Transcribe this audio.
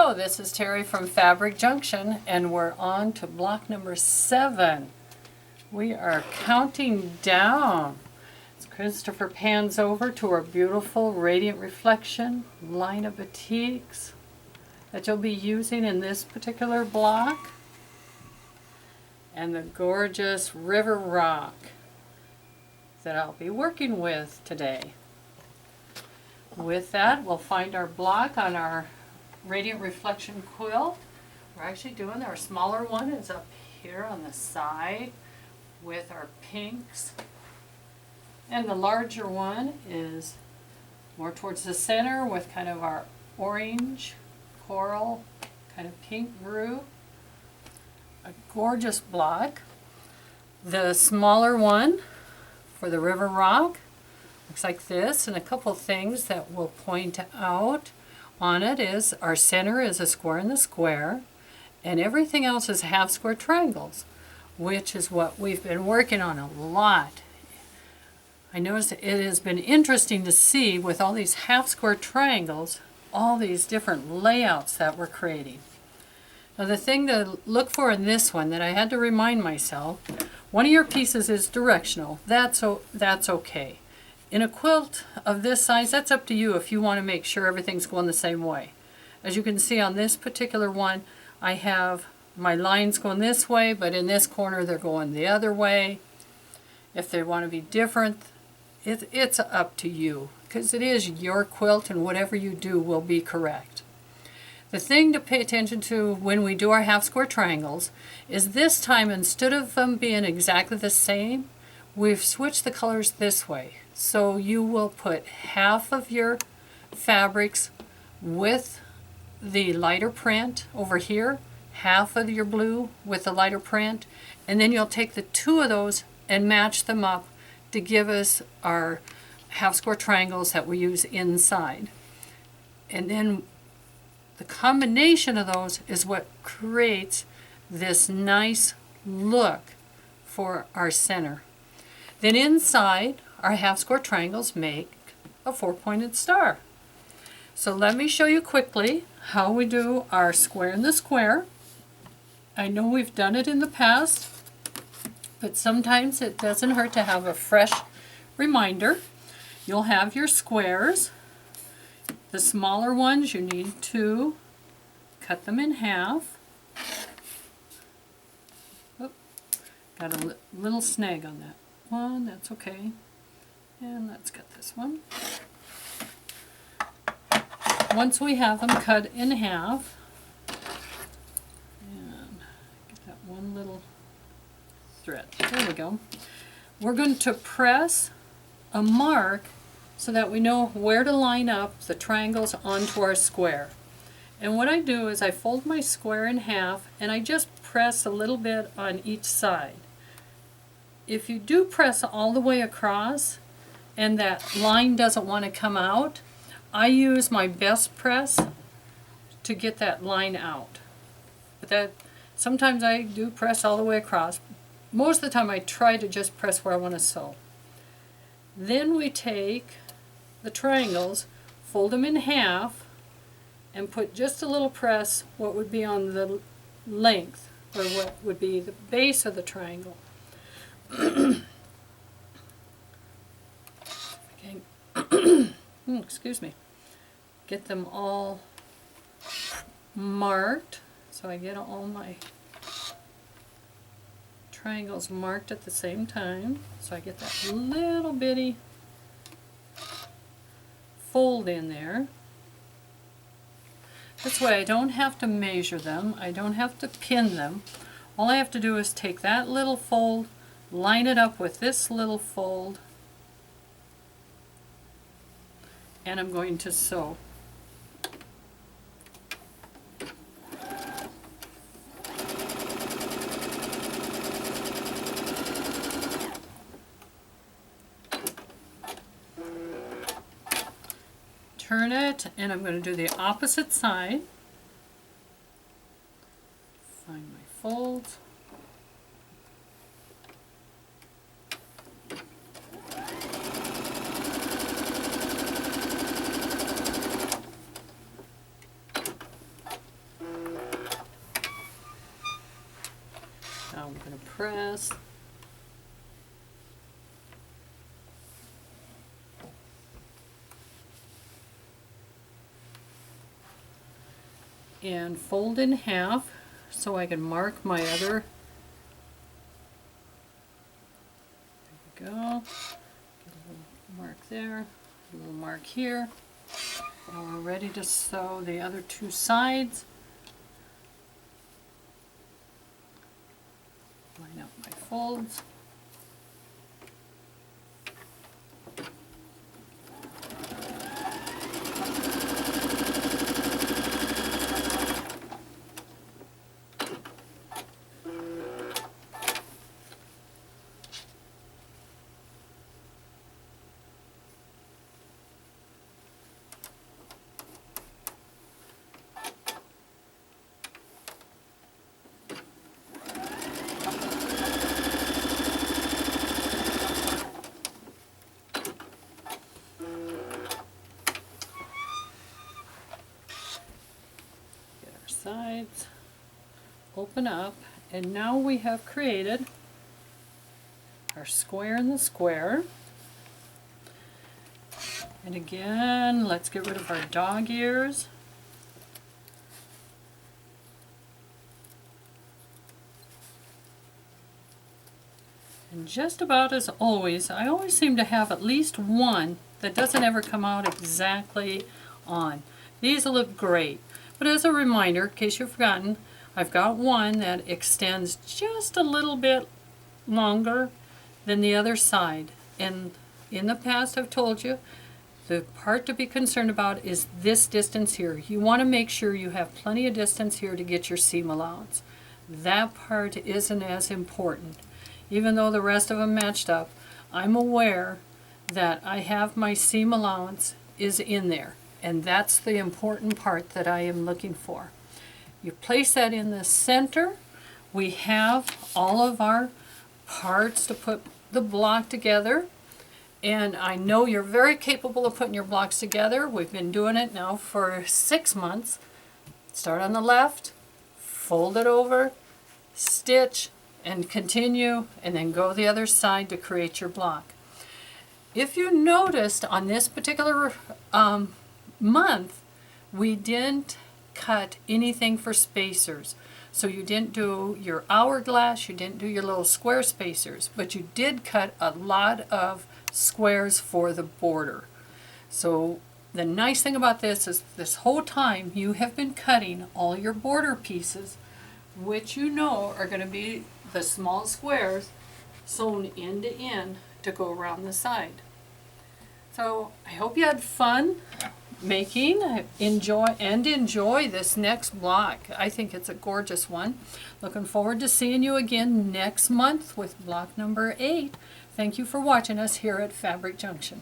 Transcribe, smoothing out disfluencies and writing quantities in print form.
Hello, this is Terry from Fabric Junction, and we're on to block number 7. We are counting down. As Christopher pans over to our beautiful Radiant Reflection line of batiks that you'll be using in this particular block, and the gorgeous River Rock that I'll be working with today. With that, we'll find our block on our Radiant Reflection quilt. We're actually doing our smaller one is up here on the side with our pinks, and the larger one is more towards the center with kind of our orange, coral, kind of pink groove. A gorgeous block. The smaller one for the River Rock looks like this, and a couple things that we'll point out on it is our center is a square in the square, and everything else is half square triangles, which is what we've been working on a lot. I noticed it has been interesting to see with all these half square triangles, all these different layouts that we're creating. Now the thing to look for in this one that I had to remind myself, one of your pieces is directional. That's okay. In a quilt of this size, that's up to you if you want to make sure everything's going the same way. As you can see on this particular one, I have my lines going this way, but in this corner they're going the other way. If they want to be different, it's up to you, because it is your quilt and whatever you do will be correct. The thing to pay attention to when we do our half square triangles is this time, instead of them being exactly the same, we've switched the colors this way. So you will put half of your fabrics with the lighter print over here, half of your blue with the lighter print, and then you'll take the two of those and match them up to give us our half square triangles that we use inside. And then the combination of those is what creates this nice look for our center. Then inside, our half square triangles make a 4-pointed star. So let me show you quickly how we do our square in the square. I know we've done it in the past, but sometimes it doesn't hurt to have a fresh reminder. You'll have your squares. The smaller ones, you need to cut them in half. Oop, got a little snag on that one, that's okay. And let's cut this one. Once we have them cut in half, and get that one little thread, there we go. We're going to press a mark so that we know where to line up the triangles onto our square. And what I do is I fold my square in half and I just press a little bit on each side. If you do press all the way across and that line doesn't want to come out, I use my best press to get that line out. But sometimes I do press all the way across. Most of the time I try to just press where I want to sew. Then we take the triangles, fold them in half, and put just a little press what would be on the length, or what would be the base of the triangle. Excuse me. Get them all marked, so I get all my triangles marked at the same time, so I get that little bitty fold in there. This way I don't have to measure them, I don't have to pin them. All I have to do is take that little fold, line it up with this little fold, and I'm going to sew. Turn it, and I'm going to do the opposite side. Find my folds. press. And fold in half so I can mark my other. There we go. Get a little mark there, a little mark here. And we're ready to sew the other two sides. Line up my folds. Sides, open up, and now we have created our square in the square. And again, let's get rid of our dog ears. And just about as always, I always seem to have at least one that doesn't ever come out exactly on. These look great. But as a reminder, in case you've forgotten, I've got one that extends just a little bit longer than the other side. And in the past I've told you, the part to be concerned about is this distance here. You want to make sure you have plenty of distance here to get your seam allowance. That part isn't as important. Even though the rest of them matched up, I'm aware that I have my seam allowance is in there. And that's the important part that I am looking for. You place that in the center. We have all of our parts to put the block together. And I know you're very capable of putting your blocks together. We've been doing it now for 6 months. Start on the left, fold it over, stitch, and continue, and then go the other side to create your block. If you noticed on this particular month, we didn't cut anything for spacers. So you didn't do your hourglass, you didn't do your little square spacers, but you did cut a lot of squares for the border. So the nice thing about this is this whole time you have been cutting all your border pieces, which you know are going to be the small squares sewn end to end to go around the side. So I hope you had fun making, enjoy this next block. I think it's a gorgeous one. Looking forward to seeing you again next month with block number 8. Thank you for watching us here at Fabric Junction.